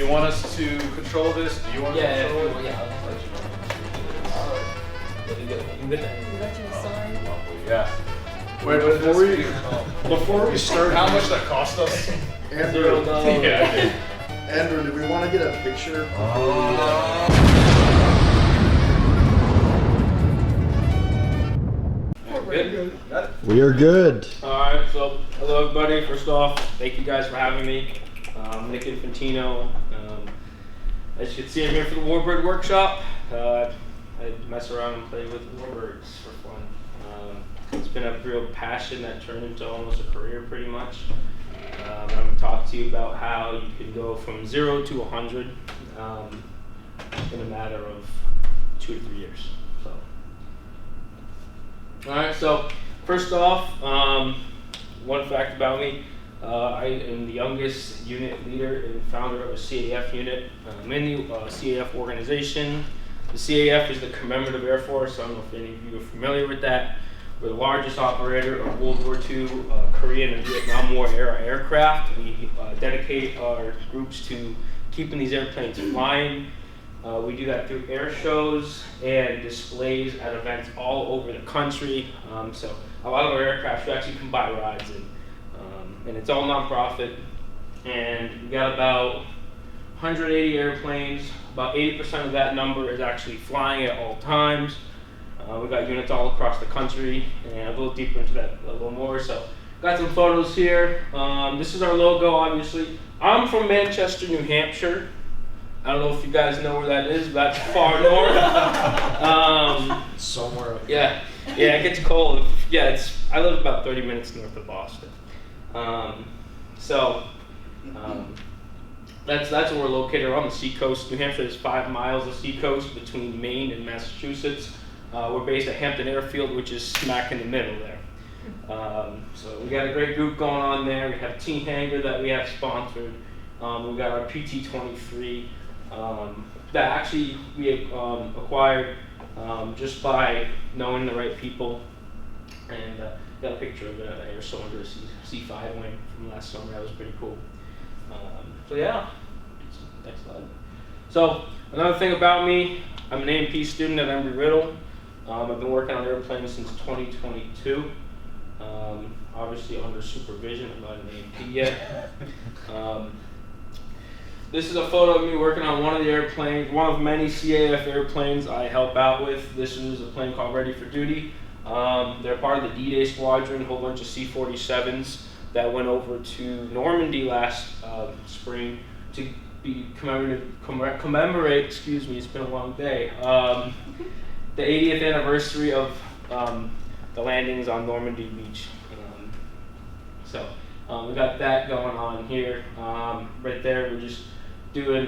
you want us to control this? Do you want to control it? Yeah, I'll let you know. Alright. You good there? Let you sign. Yeah. Wait, before we start, How much that cost us? Andrew, Yeah. Andrew, do we want to get a picture? Good? We are good. Alright, so hello everybody. First off, thank you guys for having me. Nick Infantino. As you can see, I'm here for the Warbird Workshop. I mess around and play with Warbirds for fun. It's been a real passion that turned into almost a career pretty much. I'm going to talk to you about how you can go from 0 to 100 in a matter of 2 to 3 years. Alright, so first off, one fact about me, I am the youngest unit leader and founder of a CAF unit. I'm in the CAF organization. The CAF is the Commemorative Air Force. I don't know if any of you are familiar with that. We're the largest operator of World War II, Korean and Vietnam War era aircraft. We dedicate our groups to keeping these airplanes flying. We do that through air shows and displays at events all over the country. So a lot of our aircraft you actually can buy rides in. And it's all nonprofit. And we got about 180 airplanes. About 80% of that number is actually flying at all times. We got units all across the country, and a little deeper into that a little more. So got some photos here. This is our logo, obviously. I'm from Manchester, New Hampshire. I don't know if you guys know where that is, but that's far north. Somewhere up Yeah, it gets cold. Yeah, I live about 30 minutes north of Boston. That's where we're located. We're on the seacoast. New Hampshire is 5 miles of seacoast between Maine and Massachusetts. We're based at Hampton Airfield, which is smack in the middle there. So we got a great group going on there. We have a Team Hangar that we have sponsored. We got our PT-23 that actually we acquired just by knowing the right people. And got a picture of an air cylinder C5 wing from last summer. That was pretty cool. So yeah, next slide. So another thing about me, I'm an A&P student at Embry-Riddle. I've been working on airplanes since 2022. Obviously under supervision. I'm not an A&P yet. This is a photo of me working on one of the airplanes, one of many CAF airplanes I help out with. This is a plane called Ready for Duty. They're part of the D-Day squadron, a whole bunch of C-47s that went over to Normandy last spring to be commemorate, excuse me, it's been a long day, the 80th anniversary of the landings on Normandy Beach. We got that going on here. Right there, we're just doing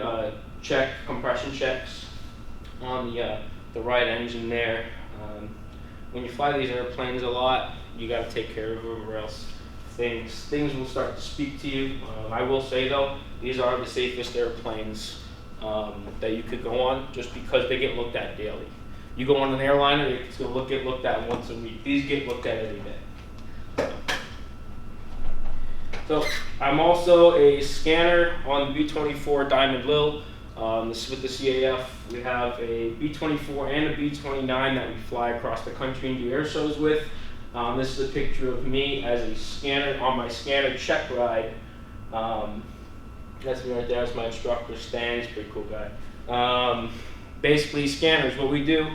compression checks on the right engine there. When you fly these airplanes a lot, you got to take care of them, or else things will start to speak to you. I will say though, these are the safest airplanes that you could go on, just because they get looked at daily. You go on an airliner, it's going to get looked at once a week. These get looked at every day. So I'm also a scanner on the B-24 Diamond Lil. This is with the CAF. We have a B-24 and a B-29 that we fly across the country and do air shows with. This is a picture of me as a scanner on my scanner check ride. That's me right there. That's my instructor, Stan. He's a pretty cool guy. Basically, scanners, what we do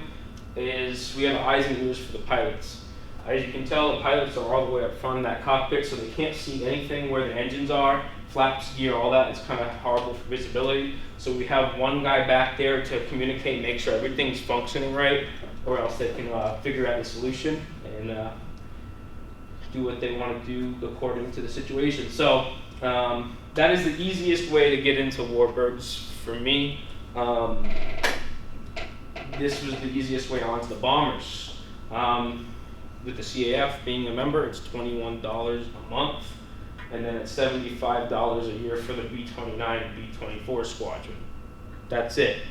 is we have eyes and ears for the pilots. As you can tell, the pilots are all the way up front in that cockpit, so they can't see anything where the engines are, flaps, gear, all that. It's kind of horrible for visibility. So we have one guy back there to communicate, make sure everything's functioning right, or else they can figure out the solution and do what they want to do according to the situation. So that is the easiest way to get into Warbirds for me. This was the easiest way onto the bombers. With the CAF being a member, it's $21 a month, and then it's $75 a year for the B-29 and B-24 squadron. That's it.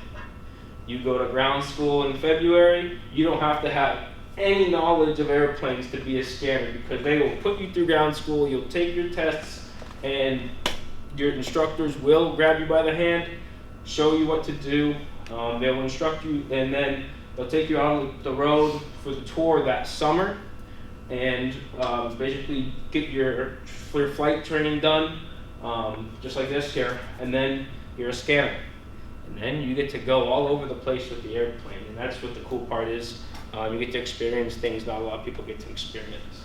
You go to ground school in February, you don't have to have any knowledge of airplanes to be a scanner, because they will put you through ground school, you'll take your tests, and your instructors will grab you by the hand show you what to do. They'll instruct you, and then they'll take you out on the road for the tour that summer, and basically get your flight training done, just like this here, and then you're a scanner. And then you get to go all over the place with the airplane, and that's what the cool part is. You get to experience things not a lot of people get to experience.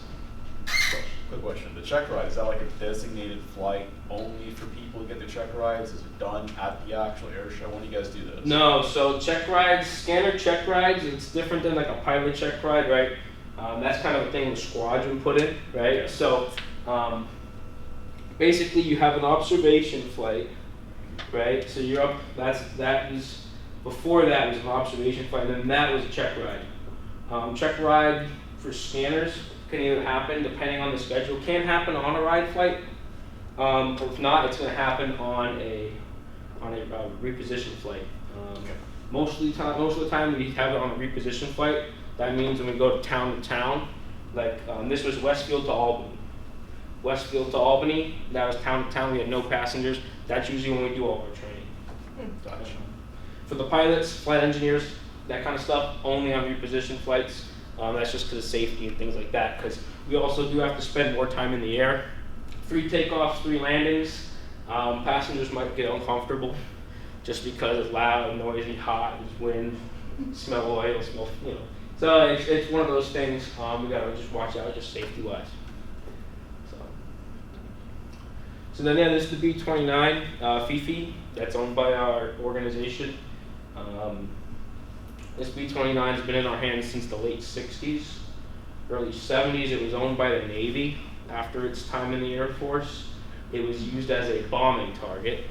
Quick question. The check ride, is that like a designated flight only for people to get their check rides? Is it done at the actual air show? When do you guys do this? No, so check rides, scanner check rides, it's different than like a pilot check ride, right? That's kind of a thing the squadron put in, right? Yeah. So basically you have an observation flight, right? So you're up, before that was an observation flight, and then that was a check ride. Check ride for scanners can either happen, depending on the schedule, can happen on a ride flight, or if not, it's going to happen on a reposition flight. Most of the time we have it on a reposition flight. That means when we go to town, like this was Westfield to Albany. Westfield to Albany, that was town to town, we had no passengers. That's usually when we do all our training. Gotcha. For the pilots, flight engineers, that kind of stuff, only on reposition flights. That's just because of safety and things like that, because we also do have to spend more time in the air. 3 takeoffs, 3 landings. Passengers might get uncomfortable just because it's loud, noisy, hot, there's wind, smell oil, So it's one of those things we gotta just watch out, just safety-wise. So then, yeah, this is the B-29 Fifi, that's owned by our organization. This B-29 has been in our hands since the late 60s, early 70s. It was owned by the Navy after its time in the Air Force. It was used as a bombing target.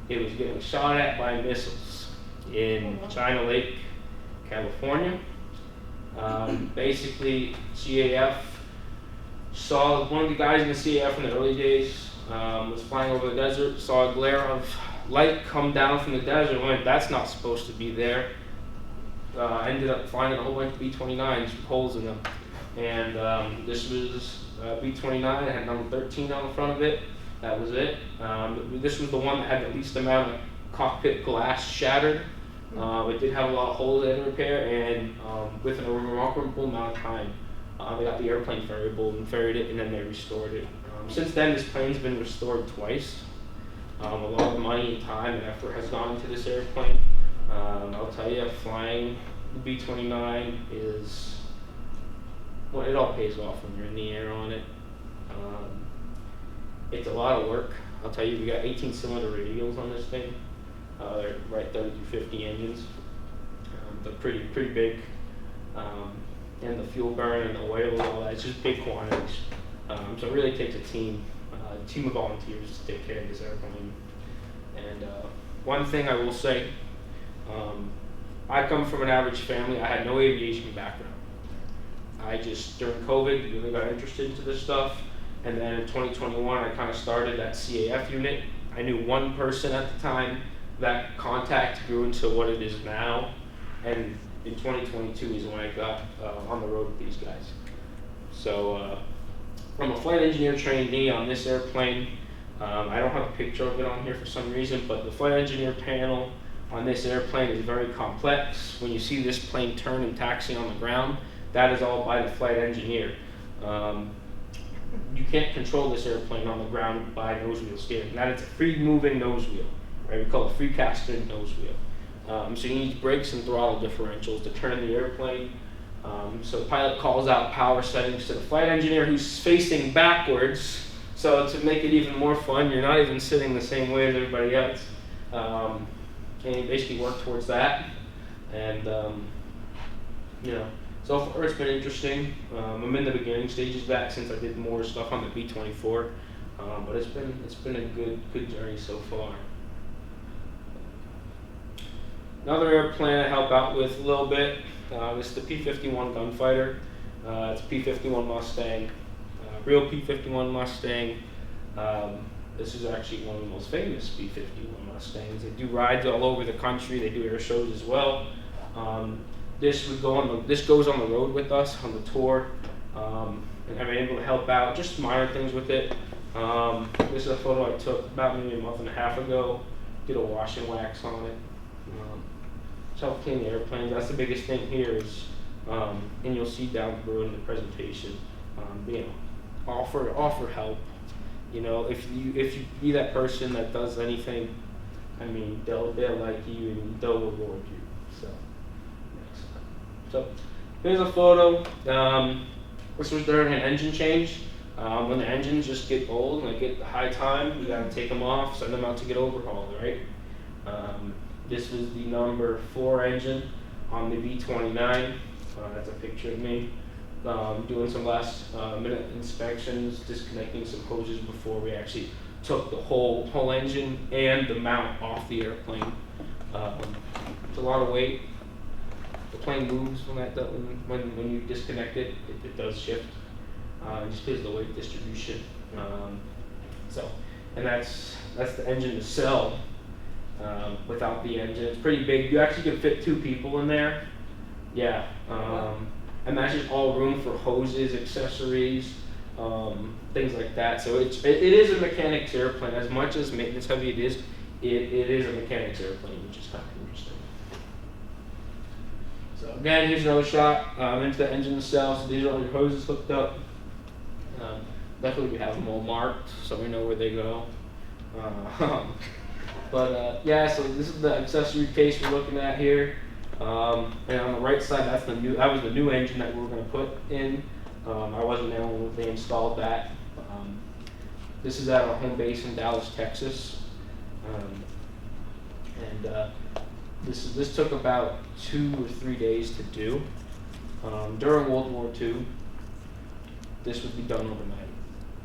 It was getting shot at by missiles in China Lake, California. Basically, CAF saw one of the guys in the CAF in the early days was flying over the desert, saw a glare of light come down from the desert, and went, that's not supposed to be there. Ended up finding a whole bunch of B-29s with holes in them. And this was B-29, it had number 13 on the front of it. That was it. This was the one that had the least amount of cockpit glass shattered. It did have a lot of holes in repair, and within a remarkable amount of time, they got the airplane ferryable and ferried it, and then they restored it. Since then, this plane's been restored twice. A lot of money and time and effort has gone into this airplane. I'll tell you, flying the B-29 is, well, it all pays off when you're in the air on it. It's a lot of work. I'll tell you, we got 18-cylinder radials on this thing. They're right 30 to 50 engines. They're pretty big. And the fuel burn and the oil and all that, it's just big quantities. So it really takes a team of volunteers to take care of this airplane. And one thing I will say, I come from an average family. I had no aviation background. I just, during COVID, really got interested into this stuff. And then in 2021, I kind of started that CAF unit. I knew one person at the time. That contact grew into what it is now. And in 2022 is when I got on the road with these guys. So from a flight engineer trainee on this airplane, I don't have a picture of it on here for some reason, but the flight engineer panel on this airplane is very complex. When you see this plane turn and taxi on the ground, that is all by the flight engineer. You can't control this airplane on the ground by nose wheel steering. That is a free moving nose wheel, right? We call it free casted nose wheel. So you need brakes and throttle differentials to turn the airplane. So the pilot calls out power settings to the flight engineer who's facing backwards. So to make it even more fun, you're not even sitting the same way as everybody else. And you basically work towards that. And so far it's been interesting. I'm in the beginning stages of that since I did more stuff on the B-24. But it's been a good journey so far. Another airplane I help out with a little bit. This is the P-51 gunfighter. It's a P-51 Mustang, real P-51 Mustang. This is actually one of the most famous P-51 Mustangs. They do rides all over the country. They do air shows as well. This goes on the road with us on the tour, and I'm able to help out just minor things with it. This is a photo I took about maybe a month and a half ago. get a wash and wax on it. Self clean the airplanes. That's the biggest thing here is, and you'll see down below in the presentation. Offer help. If you be that person that does anything, I mean, they'll like you and they'll reward you. So here's a photo. This was during an engine change. When the engines just get old and they get high time, you gotta take them off, send them out to get overhauled, right? This was the number 4 engine on the V29. That's a picture of me doing some last minute inspections, disconnecting some hoses before we actually took the whole engine and the mount off the airplane. It's a lot of weight. The plane moves when you disconnect it. It does shift. Just because of the weight distribution. And that's the engine to sell. Without the engine, it's pretty big. You actually can fit 2 people in there. Yeah. And that's just all room for hoses, accessories, things like that. So it is a mechanic's airplane. As much as maintenance heavy it is a mechanic's airplane, which is kind of interesting. So again, here's another shot into the engine itself. So these are all your hoses hooked up. Definitely we have them all marked so we know where they go. Yeah, so this is the accessory case we're looking at here. And on the right side, that was the new engine that we were going to put in. I wasn't there when they installed that. This is at our home base in Dallas, Texas. This took about 2 or 3 days to do. During World War II, this would be done overnight,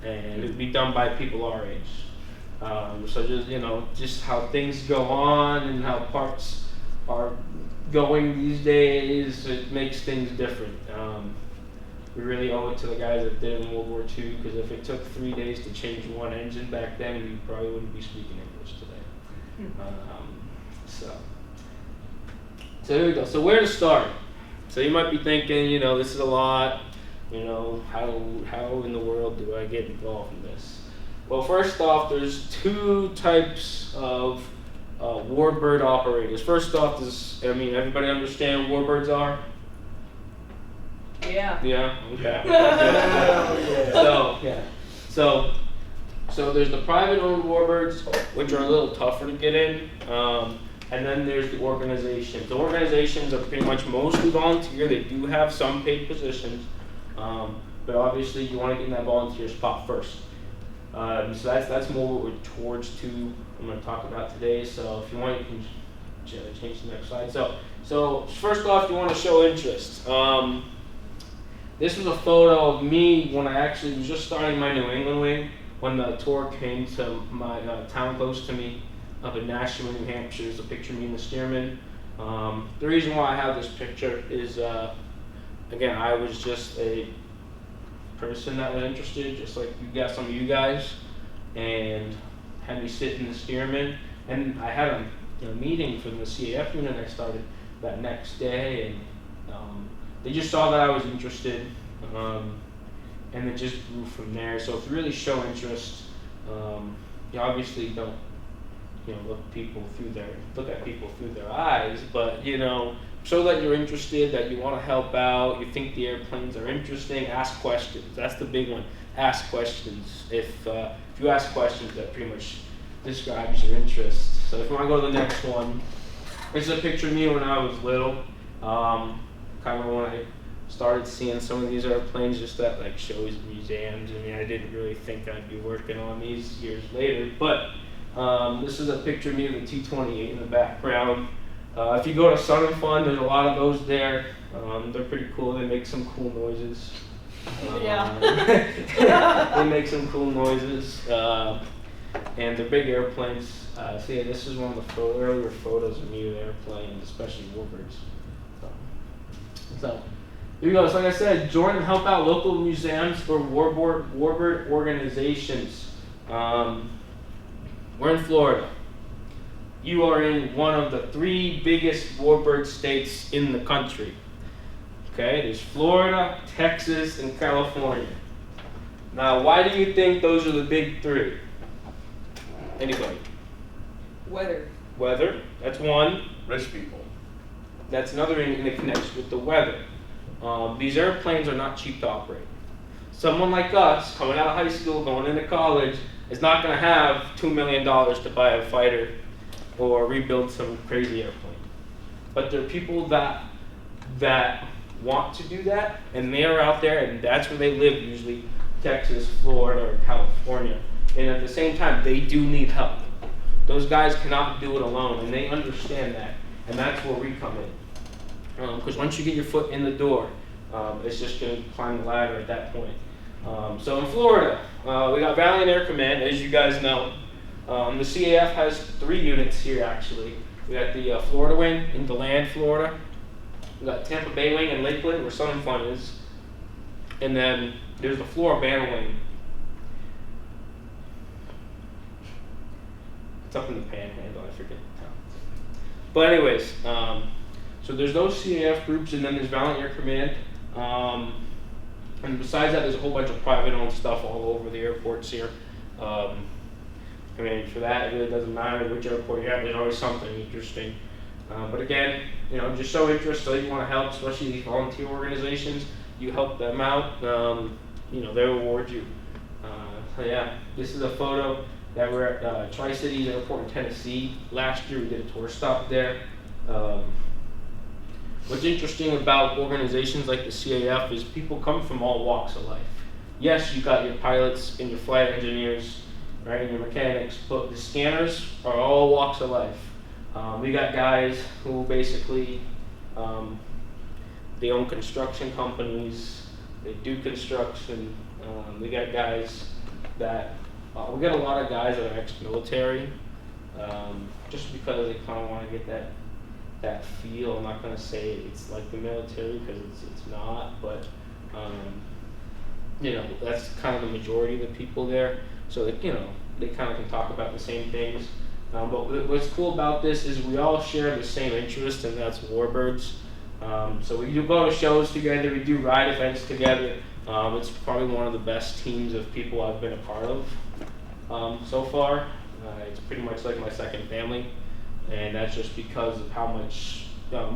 and it would be done by people our age. So just how things go on and how parts are going these days, it makes things different. We really owe it to the guys that did it in World War II, because if it took 3 days to change one engine back then, we probably wouldn't be speaking English today. So here we go. So where to start? So you might be thinking, this is a lot. How in the world do I get involved in this? Well, first off, there's 2 types of Warbird operators. First off, everybody understand what Warbirds are? Yeah. Yeah. Okay. Yeah. So there's the private-owned Warbirds, which are a little tougher to get in, and then there's the organizations. The organizations are pretty much mostly volunteer. They do have some paid positions, but obviously you want to get in that volunteer spot first. So that's more what we're towards to. I'm going to talk about today. So if you want, you can change the next slide. So first off, you want to show interest. This was a photo of me when I actually was just starting my New England wing, when the tour came to my town close to me up in Nashua, New Hampshire. There's a picture of me and the steerman. The reason why I have this picture is, again, I was just a person that was interested, just like some of you guys, and had me sit in the steerman. And I had a meeting from the CAF unit I started that next day, and they just saw that I was interested, and it just grew from there. So if you really show interest, you obviously don't look at people through their eyes, but show that you're interested, that you want to help out, you think the airplanes are interesting. Ask questions. That's the big one. Ask questions. If you ask questions, that pretty much describes your interest. So if you want to go to the next one, this is a picture of me when I was little. Kind of when I started seeing some of these airplanes just at shows and museums. I didn't really think I'd be working on these years later, but this is a picture of me with a T-28 in the background. If you go to Sun and Fun, there's a lot of those there. They're pretty cool. They make some cool noises. They make some cool noises, and they're big airplanes. So yeah, this is one of the earlier photos of me with airplanes, especially Warbirds. So here we go. So like I said, join and help out local museums for Warbird Organizations. We're in Florida. You are in one of the 3 biggest Warbird states in the country. Okay, there's Florida, Texas, and California. Now, why do you think those are the big 3? Anybody? Weather. Weather, that's one. Rich people. That's another thing that connects with the weather. These airplanes are not cheap to operate. Someone like us, coming out of high school, going into college, is not going to have $2 million to buy a fighter or rebuild some crazy airplane. But there are people that want to do that, and they're out there, and that's where they live usually, Texas, Florida, or California. And at the same time, they do need help. Those guys cannot do it alone, and they understand that, and that's where we come in. Because once you get your foot in the door, it's just going to climb the ladder at that point. So in Florida, we got Valiant Air Command, as you guys know. The CAF has 3 units here, actually. We got the Florida Wing in DeLand, Florida. We got Tampa Bay Wing in Lakeland, where Sun and Fun is. And then there's the Floribama Wing. It's up in the Panhandle, I forget the town. But anyways, so there's those CAF groups, and then there's Valiant Air Command. And besides that, there's a whole bunch of private-owned stuff all over the airports here. I mean, for that, it really doesn't matter which airport you're at. There's always something interesting. But again, just show interest, so you want to help, especially these volunteer organizations. You help them out, they reward you. So yeah, this is a photo that we're at Tri-Cities Airport in Tennessee. Last year we did a tour stop there. What's interesting about organizations like the CAF is people come from all walks of life. Yes, you got your pilots and your flight engineers, right, and your mechanics, but the scanners are all walks of life. We got guys who basically, they own construction companies, they do construction. We got guys that, we got a lot of guys that are ex-military, just because they kind of want to get that feel. I'm not going to say it's like the military, because it's not, but that's kind of the majority of the people there. So that, they kind of can talk about the same things. But what's cool about this is we all share the same interest, and that's warbirds. So we do go to shows together, we do ride events together. It's probably one of the best teams of people I've been a part of so far. It's pretty much like my second family, and that's just because of how much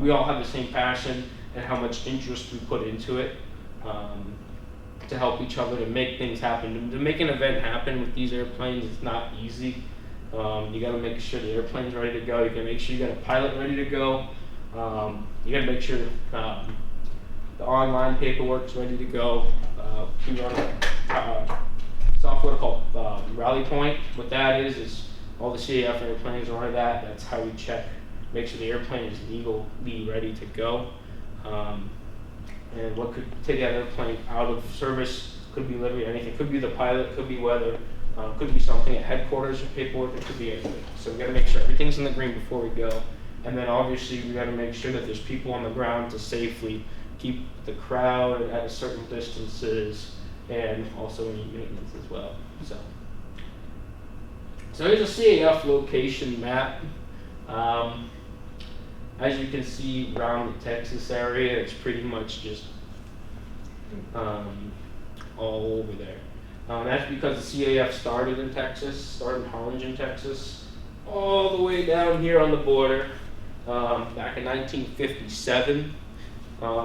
we all have the same passion and how much interest we put into it to help each other, to make things happen. To make an event happen with these airplanes, it's not easy. You got to make sure the airplane's ready to go. You got to make sure you got a pilot ready to go. You got to make sure the online paperwork's ready to go. We run a software called Rally Point. What that is all the CAF airplanes are on that. That's how we check, make sure the airplane is legally ready to go. And what could take that airplane out of service could be literally anything. Could be the pilot, could be weather, could be something at headquarters or paperwork, it could be anything. So we got to make sure everything's in the green before we go. And then obviously we got to make sure that there's people on the ground to safely keep the crowd at a certain distances, and also any maintenance as well. So here's a CAF location map. As you can see around the Texas area, it's pretty much just all over there. That's because the CAF started in Texas, started in Harlingen, Texas, all the way down here on the border back in 1957.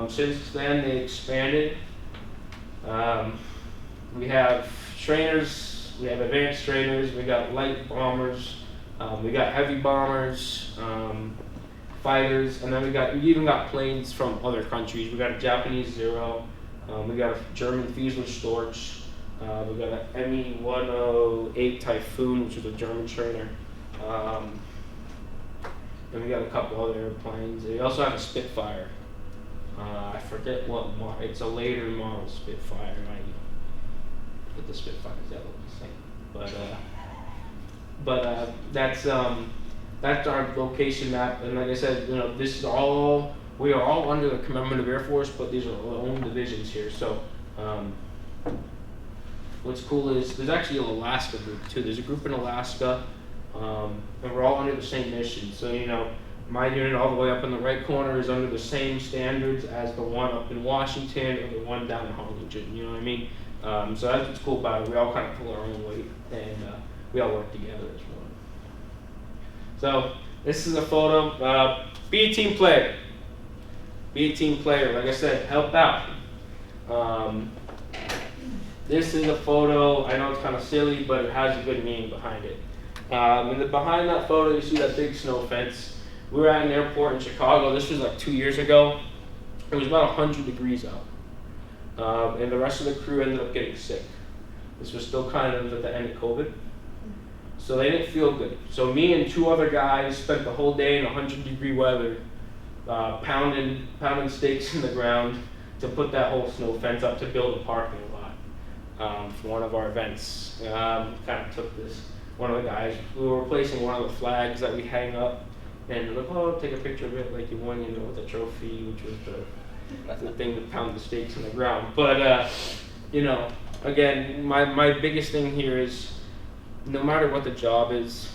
Since then, they expanded. We have trainers, we have advanced trainers, we got light bombers, we got heavy bombers, fighters, and then we even got planes from other countries. We got a Japanese Zero, we got a German Fiesler Storch, we got an ME-108 Typhoon, which is a German trainer, and we got a couple other airplanes. We also have a Spitfire. I forget what model. It's a later model Spitfire. But the Spitfires that look the same. But that's our location map. And like I said, this is all, we are all under the Commemorative Air Force, but these are our own divisions here. So what's cool is there's actually an Alaska group too. There's a group in Alaska, and we're all under the same mission. So my unit all the way up in the right corner is under the same standards as the one up in Washington or the one down in Harlingen, you know what I mean? So that's what's cool about it. We all kind of pull our own weight, and we all work together as one. So this is a photo. Be a team player. Be a team player. Like I said, help out. This is a photo. I know it's kind of silly, but it has a good meaning behind it. And behind that photo, you see that big snow fence. We were at an airport in Chicago. This was like 2 years ago. It was about 100 degrees out. And the rest of the crew ended up getting sick. This was still kind of at the end of COVID. So they didn't feel good. So me and 2 other guys spent the whole day in 100-degree weather pounding stakes in the ground to put that whole snow fence up to build a parking lot for one of our events. Kind of took this, one of the guys, we were replacing one of the flags that we hang up, and like, oh, take a picture of it like you won, with the trophy, which was the thing to pound the stakes in the ground. But, again, my biggest thing here is, no matter what the job is,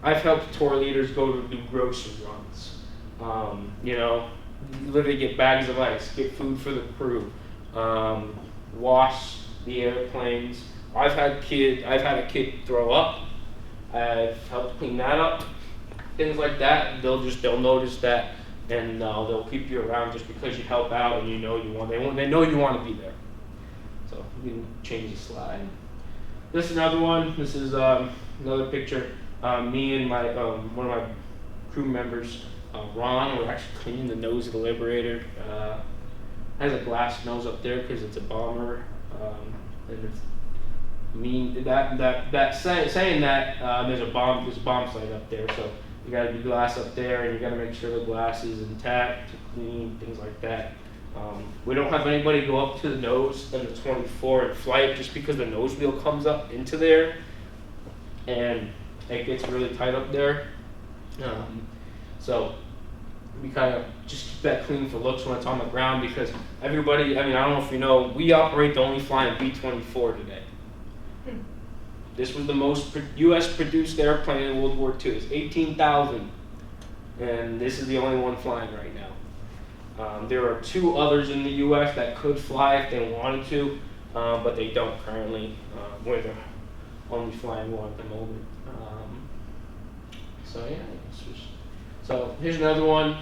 I've helped tour leaders go to do grocery runs. Literally get bags of ice, get food for the crew, wash the airplanes. I've had a kid throw up. I've helped clean that up. Things like that. They'll notice that, and they'll keep you around just because you help out and they know you want to be there. So we can change the slide. This is another one. This is another picture. Me and my one of my crew members, Ron, were actually cleaning the nose of the Liberator. Has a glass nose up there because it's a bomber, and it's saying that there's a bomb site up there, so you got to do glass up there, and you got to make sure the glass is intact, clean, things like that. We don't have anybody go up to the nose in the 24 in flight just because the nose wheel comes up into there and it gets really tight up there. So we kind of just keep that clean for looks when it's on the ground, because everybody, I don't know if you know, we operate the only flying B-24 today. This was the most U.S. produced airplane in World War II. It's 18,000, and this is the only one flying right now. There are 2 others in the U.S. that could fly if they wanted to, but they don't currently. We're the only flying one at the moment. So here's another one.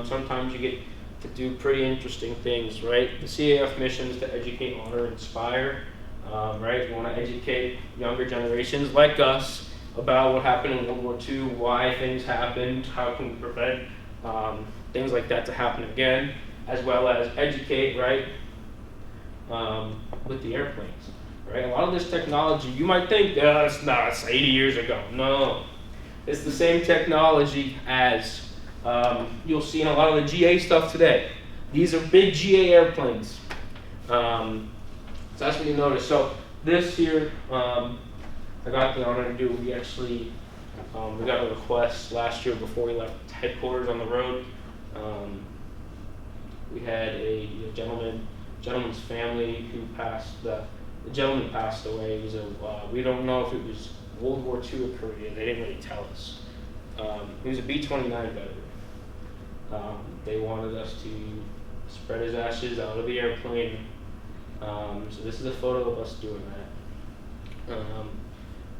Sometimes you get to do pretty interesting things, right? The CAF mission is to educate, honor, inspire, right? You want to educate younger generations like us about what happened in World War II, why things happened, how can we prevent things like that to happen again, as well as educate, right, with the airplanes, right? A lot of this technology, you might think, it's 80 years ago. No, it's the same technology as you'll see in a lot of the GA stuff today. These are big GA airplanes. So that's what you notice. So this here, I got the honor to do. We actually, we got a request last year before we left headquarters on the road. We had a gentleman's family who passed. The gentleman passed away. It was we don't know if it was World War II or Korea. They didn't really tell us. He was a B-29 veteran. They wanted us to spread his ashes out of the airplane. So this is a photo of us doing that.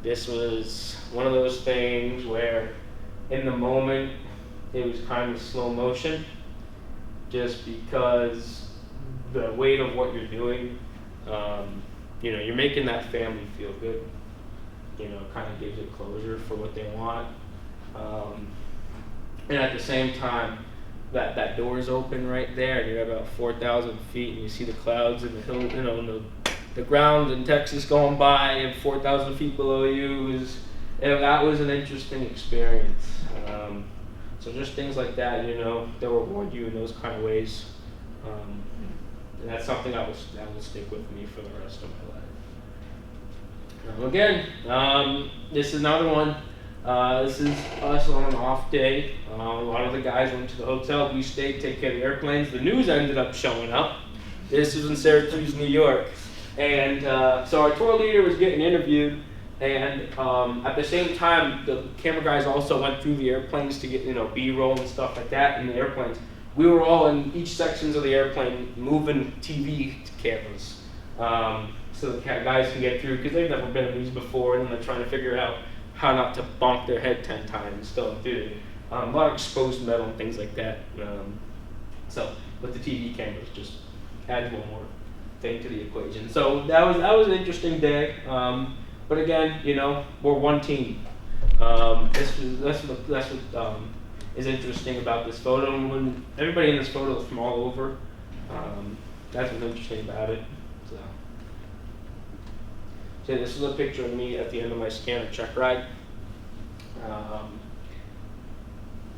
This was one of those things where, in the moment, it was kind of slow motion, just because the weight of what you're doing, you're making that family feel good. Kind of gives it closure for what they want. And at the same time, that door is open right there, and you're at about 4,000 feet, and you see the clouds and the hill, the ground in Texas going by, and 4,000 feet below you that was an interesting experience. So just things like that, they'll reward you in those kind of ways, and that's something that will stick with me for the rest of my life. Again, this is another one. This is us on an off day. A lot of the guys went to the hotel. We stayed, take care of the airplanes. The news ended up showing up. This was in Syracuse, New York. And so our tour leader was getting interviewed. And at the same time, the camera guys also went through the airplanes to get B-roll and stuff like that in the airplanes. We were all in each sections of the airplane moving TV cameras. So the guys can get through, because they've never been in these before, and then they're trying to figure out how not to bonk their head 10 times going through it. A lot of exposed metal and things like that. So, but the TV cameras just adds one more thing to the equation. So that was an interesting day. But again, you know, we're one team. That's what is interesting about this photo. And when everybody in this photo is from all over, that's what's interesting about it. So this is a picture of me at the end of my scanner check ride.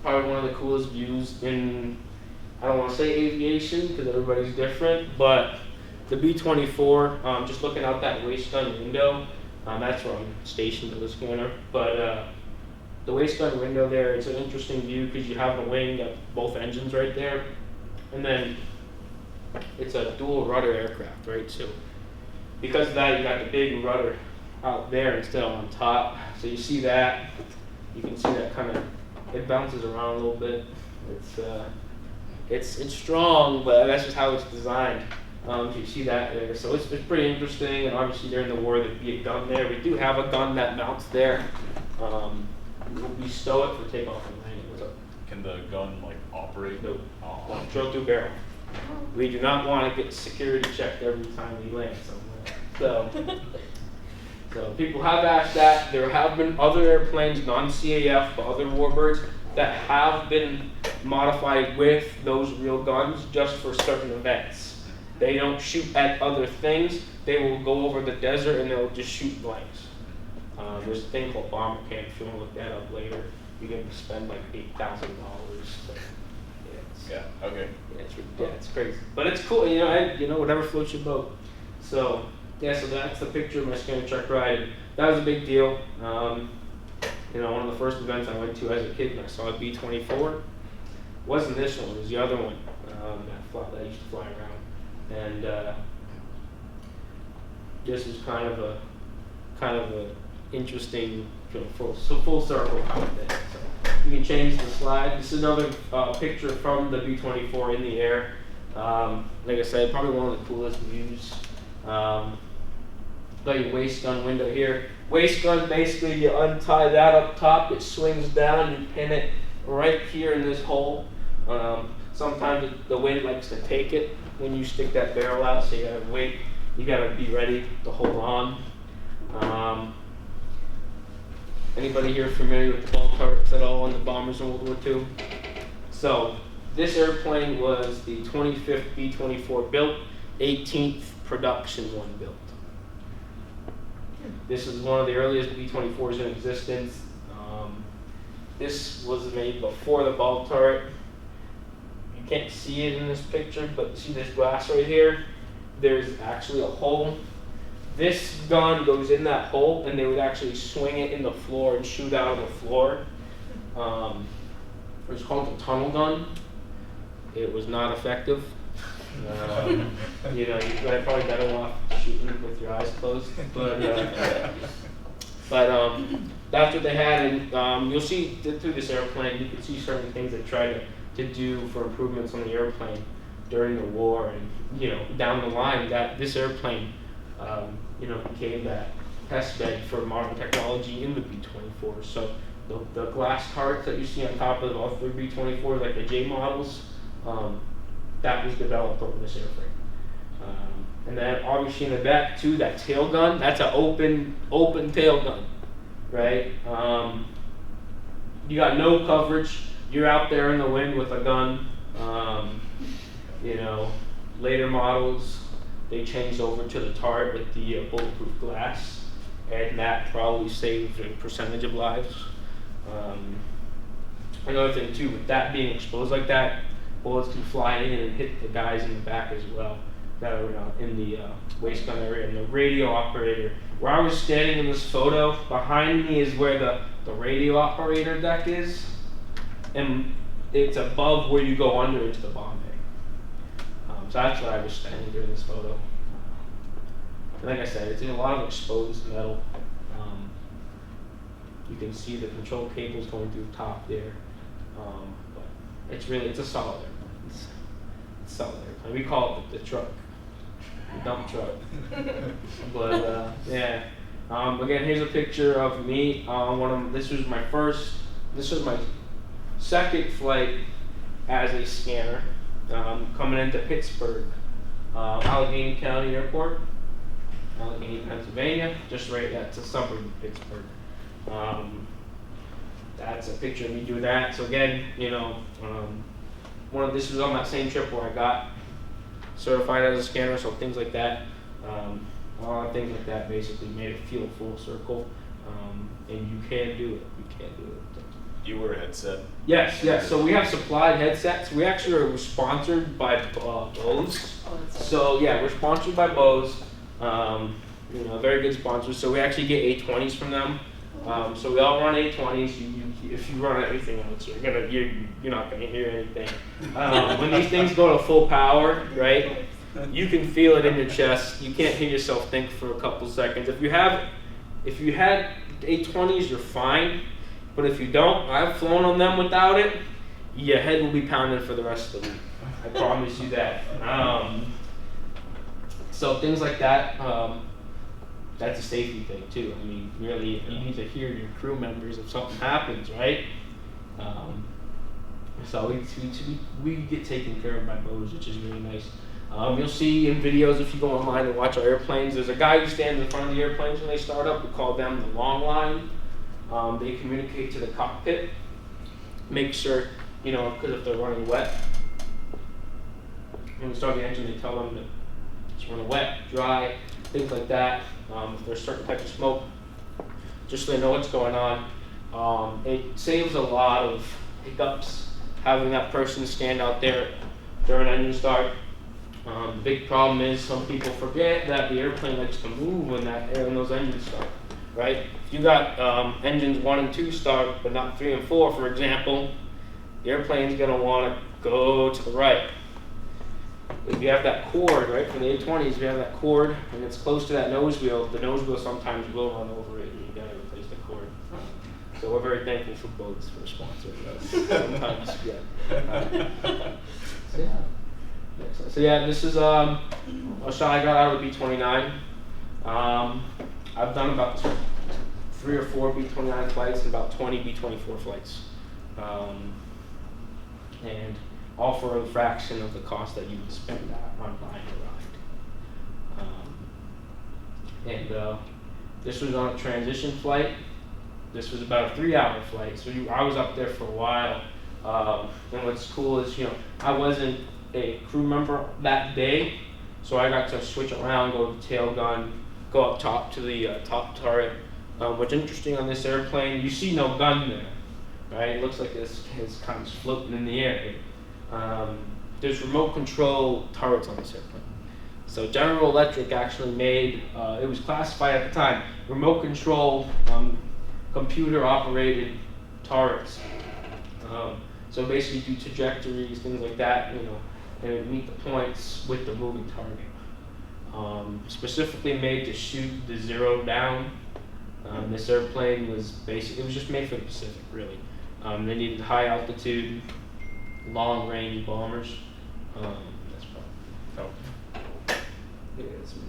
Probably one of the coolest views in, I don't want to say aviation because everybody's different, but the B-24, just looking out that waist gun window, that's where I'm stationed in the scanner, but the waist gun window there, it's an interesting view because you have the wing, you have both engines right there, and then it's a dual rudder aircraft, right? So because of that, you got the big rudder out there instead of on top. So you see that, you can see that kind of, it bounces around a little bit. It's strong, but that's just how it's designed. You see that there. So it's pretty interesting, and obviously during the war there'd be a gun there. We do have a gun that mounts there. We stow it for takeoff and landing. What's up? Can the gun like operate? Nope. Oh. Drill through barrel. We do not want to get security checked every time we land somewhere. So people have asked that. There have been other airplanes, non-CAF, but other Warbirds that have been modified with those real guns just for certain events. They don't shoot at other things. They will go over the desert and they'll just shoot blanks. There's a thing called bomber camp. If you want to look that up later, you can spend like $8,000. Yeah. Okay. Yeah, it's crazy, but it's cool. You know, whatever floats your boat. So yeah, so that's the picture of my scanner check ride. That was a big deal. You know, one of the first events I went to as a kid, and I saw a B-24. Wasn't this one? It was the other one that used to fly around. And this is kind of a interesting, you know, full circle kind of thing. So you can change the slide. This is another picture from the B-24 in the air. Like I said, probably one of the coolest views. Got your waist gun window here. Waist gun, basically you untie that up top, it swings down, you pin it right here in this hole. Sometimes the wind likes to take it when you stick that barrel out, so you gotta wait, you gotta be ready to hold on. Anybody here familiar with the ball turrets at all on the bombers in World War II? So this airplane was the 25th B-24 built, 18th production one built. This is one of the earliest B-24s in existence. This was made before the ball turret. You can't see it in this picture, but see this glass right here? There's actually a hole. This gun goes in that hole, and they would actually swing it in the floor and shoot out of the floor. It was called the tunnel gun. It was not effective. You know, you're probably better off shooting with your eyes closed. But that's what they had, and you'll see through this airplane, you can see certain things they try to do for improvements on the airplane during the war, and you know, down the line, that this airplane, you know, became that test bed for modern technology in the B-24. So the glass tarts that you see on top of all three B-24s, like the J models, that was developed over this airframe. And then obviously in the back too, that tail gun, that's an open tail gun, right? You got no coverage, you're out there in the wind with a gun. You know, later models, they changed over to the tart with the bulletproof glass, and that probably saved a percentage of lives. Another thing too, with that being exposed like that, bullets can fly in and hit the guys in the back as well that are in the waist gun area. And the radio operator, where I was standing in this photo, behind me is where the radio operator deck is, and it's above where you go under into the bomb bay. So that's where I was standing during this photo. And like I said, it's in a lot of exposed metal. You can see the control cables going through the top there. But it's a solid airplane. It's solid airplane. We call it the truck, the dump truck. But yeah, Again, here's a picture of me. This was my second flight as a scanner, coming into Pittsburgh, Allegheny County Airport, Allegheny, Pennsylvania, just right at the suburb of Pittsburgh. That's a picture of me doing that. So again, you know, this was on that same trip where I got certified as a scanner, so things like that. A lot of things like that basically made it feel full circle, and you can do it. You can do it. You wear a headset? Yes. So we have supplied headsets. We actually are sponsored by Bose. So yeah, we're sponsored by Bose. You know, very good sponsors. So we actually get A20s from them. So we all run A20s. If you run anything else, you're not gonna hear anything. When these things go to full power, right? You can feel it in your chest. You can't hear yourself think for a couple seconds. If you had A20s, you're fine. But if you don't, I've flown on them without it, your head will be pounding for the rest of the week. I promise you that. So things like that, that's a safety thing too. I mean, really, you need to hear your crew members if something happens, right? So we get taken care of by Bose, which is really nice. You'll see in videos if you go online and watch our airplanes, there's a guy who stands in front of the airplanes when they start up. We call them the long line. They communicate to the cockpit, make sure, you know, because if they're running wet, when we start the engine, they tell them that it's running wet, dry, things like that. If there's certain types of smoke, just so they know what's going on. It saves a lot of hiccups having that person stand out there during engine start. The big problem is some people forget that the airplane likes to move when those engines start, right? If you got engines 1 and 2 start, but not 3 and 4, for example, the airplane's going to want to go to the right. If you have that cord, right, for the A20s, you have that cord, and it's close to that nose wheel, the nose wheel sometimes will run over it, and you got to replace the cord. So we're very thankful for Bose for sponsoring us. Sometimes, yeah. So yeah, this is a shot I got out of the B-29. I've done about 3 or 4 B-29 flights and about 20 B-24 flights. And all for a fraction of the cost that you would spend on buying a ride. And this was on a transition flight. This was about a 3-hour flight, so I was up there for a while. And what's cool is, you know, I wasn't a crew member that day, so I got to switch around, go to the tail gun, go up top to the top turret. What's interesting on this airplane, you see no gun there, right? It looks like it's kind of floating in the air. There's remote control turrets on this airplane. So General Electric actually made, it was classified at the time, remote control computer operated turrets. So basically do trajectories, things like that, you know, and meet the points with the moving target. Specifically made to shoot the zero down. This airplane was it was just made for the Pacific, really. They needed high altitude, long range bombers. That's probably, yeah, that's me.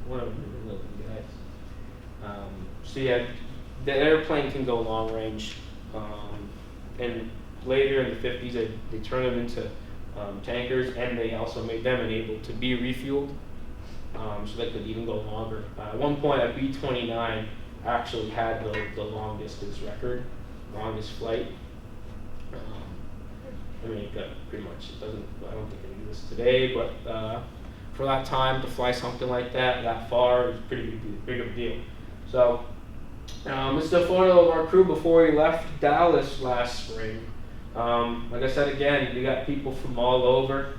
One of them little guys. So yeah, the airplane can go long range. And later in the 50s, they turned them into tankers, and they also made them able to be refueled, so they could even go longer. At one point, a B-29 actually had the long distance record, longest flight. I mean, it got pretty much, I don't think it exists today, but for that time, to fly something like that far, is pretty big of a deal. So, this is a photo of our crew before we left Dallas last spring. Like I said again, we got people from all over,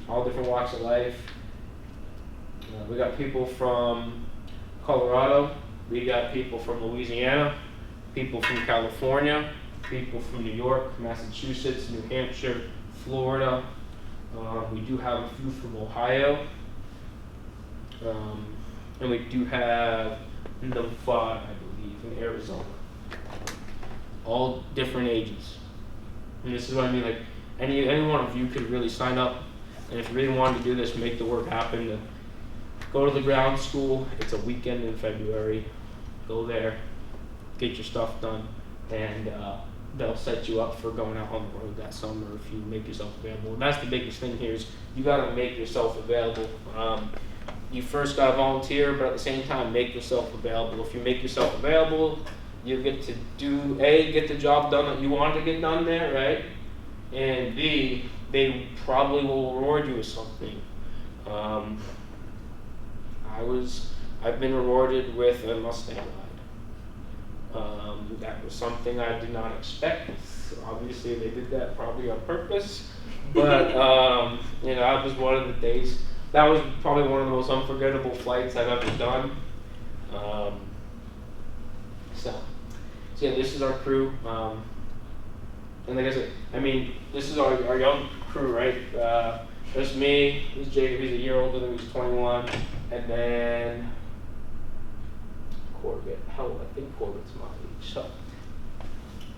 all different walks of life. We got people from Colorado, we got people from Louisiana, people from California, people from New York, Massachusetts, New Hampshire, Florida. We do have a few from Ohio, and we do have Nevada, I believe, and Arizona. All different ages. And this is what I mean, like, any one of you could really sign up, and if you really wanted to do this, make the work happen, go to the ground school. It's a weekend in February. Go there, get your stuff done, and they'll set you up for going out on the road that summer if you make yourself available. And that's the biggest thing here is you got to make yourself available. You first got to volunteer, but at the same time, make yourself available. If you make yourself available, you get to get the job done that you want to get done there, right? And B, they probably will reward you with something. I've been rewarded with a Mustang ride. That was something I did not expect. Obviously, they did that probably on purpose, but that was one of the days. That was probably one of the most unforgettable flights I've ever done. So yeah, this is our crew. And like I said, this is our young crew, right? There's me, he's Jacob, he's a year older than me, he's 21, and then Corbett, I think Corbett's my age.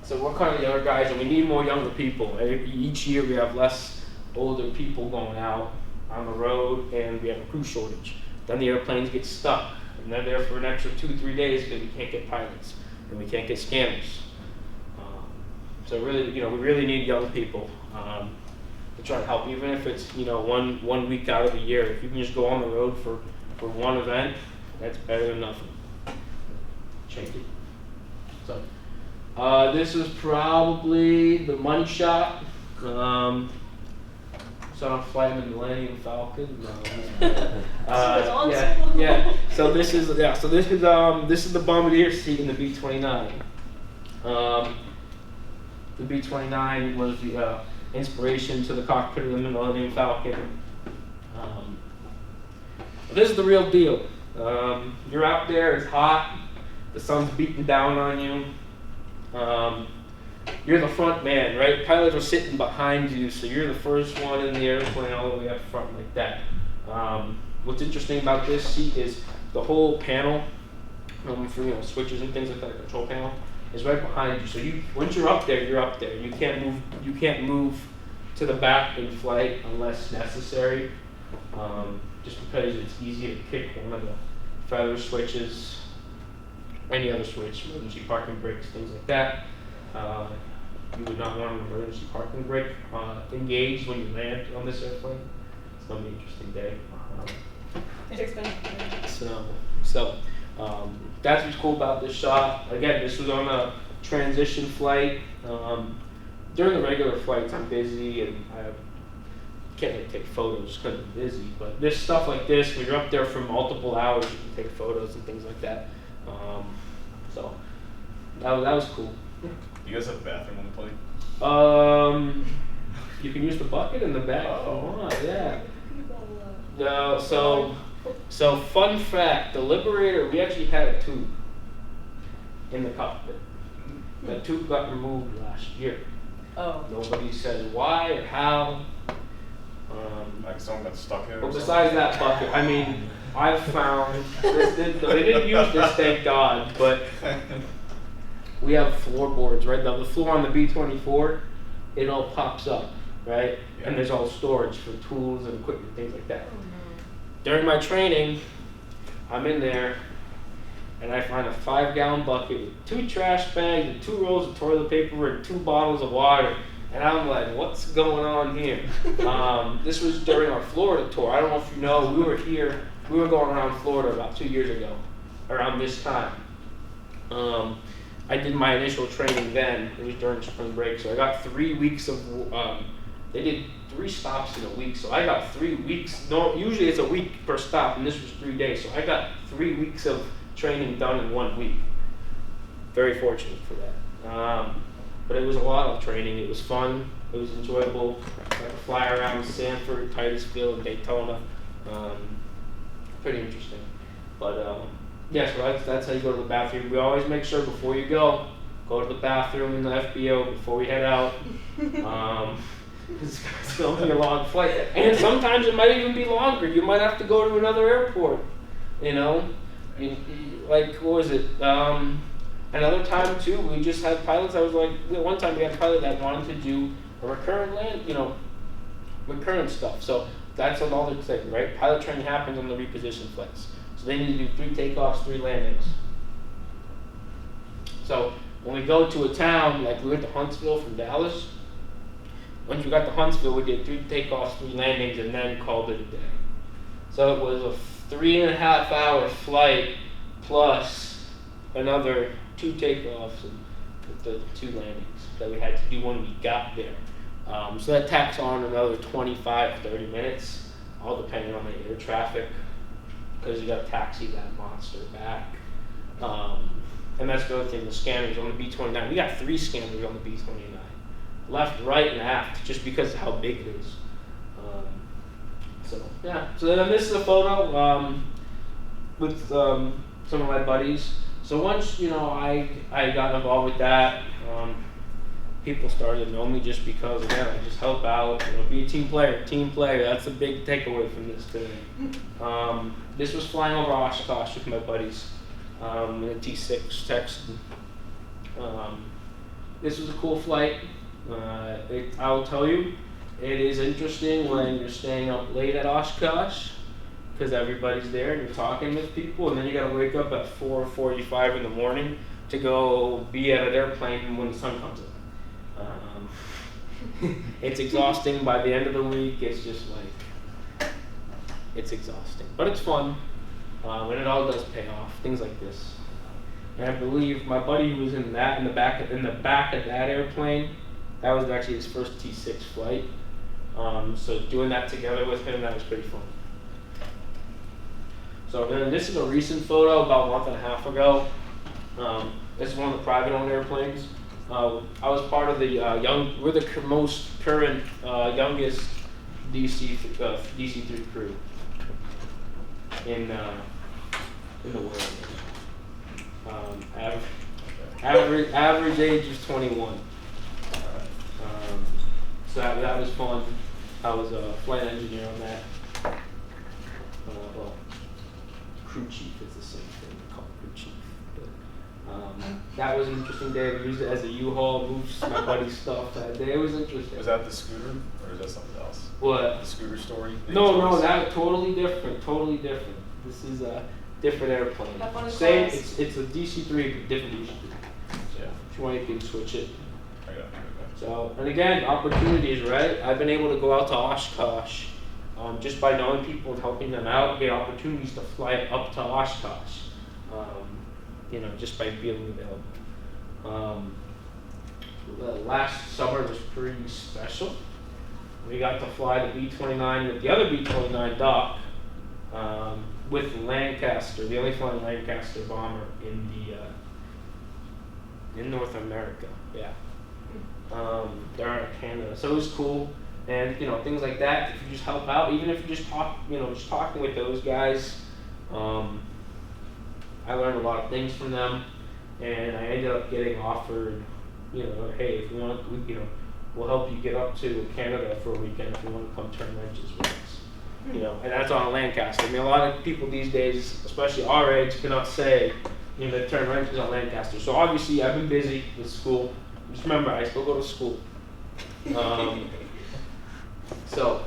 So we're kind of younger guys, and we need more younger people. Each year we have less older people going out on the road, and we have a crew shortage. Then the airplanes get stuck, and they're there for an extra 2-3 days because we can't get pilots, and we can't get scanners. So really, we really need young people to try to help, even if it's, one week out of the year. If you can just go on the road for one event, that's better than nothing. Change it. So this is probably the money shot. So I'm flying the Millennium Falcon. Yeah. So this is the bombardier seat in the B-29. The B-29 was the inspiration to the cockpit of the Millennium Falcon. This is the real deal. You're out there, it's hot, the sun's beating down on you. You're the front man, right? Pilots are sitting behind you, so you're the first one in the airplane all the way up front like that. What's interesting about this seat is the whole panel, for switches and things like that, control panel, is right behind you. So once you're up there, you're up there. You can't move to the back in flight unless necessary. Just because it's easy to kick one of the feather switches, any other switch, emergency parking brakes, things like that. You would not want an emergency parking brake engaged when you land on this airplane. It's going to be an interesting day. It's expensive. So that's what's cool about this shot. Again, this was on a transition flight. During the regular flights, I'm busy and I can't really take photos because I'm busy. But this stuff like this, when you're up there for multiple hours, you can take photos and things like that. So that was cool. Do you guys have a bathroom on the plane? You can use the bucket in the back if you want, yeah. So fun fact, the Liberator, we actually had a tube in the cockpit. That tube got removed last year. Oh. Nobody says why or how. Like someone got stuck in it. But besides that bucket, I've found, they didn't use this, thank God, but we have floorboards, right? The floor on the B-24, it all pops up, right? Yeah. And there's all storage for tools and equipment, things like that. Oh, no. During my training, I'm in there, and I find a 5-gallon bucket with 2 trash bags and 2 rolls of toilet paper and 2 bottles of water. And I'm like, what's going on here? This was during our Florida tour. I don't know if you know, we were going around Florida about 2 years ago, around this time. I did my initial training then. It was during spring break, so I got 3 weeks of, they did 3 stops in a week, so I got 3 weeks. No, usually it's a week per stop, and this was 3 days, so I got 3 weeks of training done in 1 week. Very fortunate for that. But it was a lot of training. It was fun. It was enjoyable. I got to fly around Sanford, Titusville, and Daytona. Pretty interesting. But yeah, so that's how you go to the bathroom. We always make sure before you go to the bathroom in the FBO before we head out. It's going to be a long flight. And sometimes it might even be longer. You might have to go to another airport. Like, what was it? Another time too, we just had pilots. I was like, one time we had a pilot that wanted to do a recurrent land, recurrent stuff. So that's another thing, right? Pilot training happens on the reposition flights. So they need to do 3 takeoffs, 3 landings. So when we go to a town, like we went to Huntsville from Dallas, once we got to Huntsville, we did 3 takeoffs, 3 landings, and then called it a day. So it was a 3.5-hour flight plus another 2 takeoffs and the 2 landings that we had to do when we got there. So that tacks on another 25, 30 minutes, all depending on the air traffic, because you got to taxi that monster back. And that's the other thing, the scanners on the B-29. We got 3 scanners on the B-29, left, right, and aft, just because of how big it is. So yeah, so then this is a photo with some of my buddies. So once I got involved with that, people started to know me just because, again, I just help out, be a team player. That's a big takeaway from this today. This was flying over Oshkosh with my buddies in a T6 Texan. This was a cool flight. I'll tell you, it is interesting when you're staying up late at Oshkosh because everybody's there and you're talking with people, and then you got to wake up at 4:45 in the morning to go be at an airplane when the sun comes up. It's exhausting. By the end of the week, it's just like, it's exhausting, but it's fun, and it all does pay off. Things like this, and I believe my buddy who was in the back of that airplane, that was actually his first T6 flight. So doing that together with him, that was pretty fun. So then this is a recent photo about a month and a half ago. This is one of the private owned airplanes. I was part of the we're the most current, youngest DC-3 crew in the world. Average age is 21. So that was fun. I was a flight engineer on that. Well, crew chief is the same thing. We call it crew chief. But, that was an interesting day. We used it as a U-Haul, moved my buddy's stuff that day. It was interesting. Was that the scooter, or is that something else? What? The scooter story? No, that totally different. This is a different airplane. Same, it's a DC-3, but different DC-3. Yeah. If you want, you can switch it. I got it. So, and again, opportunities, right? I've been able to go out to Oshkosh just by knowing people and helping them out, get opportunities to fly up to Oshkosh, just by being available. Last summer was pretty special. We got to fly the B-29 with the other B-29 dock with Lancaster, the only flying Lancaster bomber in North America. Yeah. They're out of Canada, so it was cool, and things like that. If you just help out, even if you just talking with those guys, I learned a lot of things from them, and I ended up getting offered, hey, if you want, we'll help you get up to Canada for a weekend if you want to come turn wrenches with us, and that's on a Lancaster. I mean, a lot of people these days, especially our age, cannot say, they turn wrenches on Lancaster. So obviously, I've been busy with school. Just remember, I still go to school. So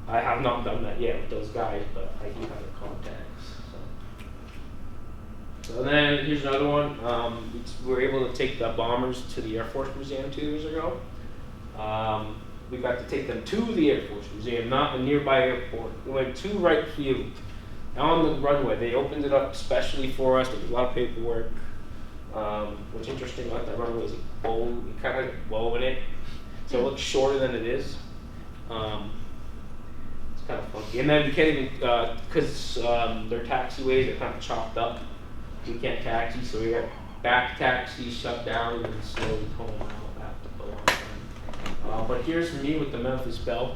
I have not done that yet with those guys, but I do have the contacts. So then here's another one. We were able to take the bombers to the Air Force Museum 2 years ago. We got to take them to the Air Force Museum, not a nearby airport. We went to Wright Field on the runway. They opened it up especially for us. There was a lot of paperwork. What's interesting about that runway is you kind of bow in it, so it looks shorter than it is. It's kind of funky. And then we can't even, because their taxiways are kind of chopped up, we can't taxi, so we got back taxis shut down and slowly pulling out after a long time. But here's me with the Memphis Belle.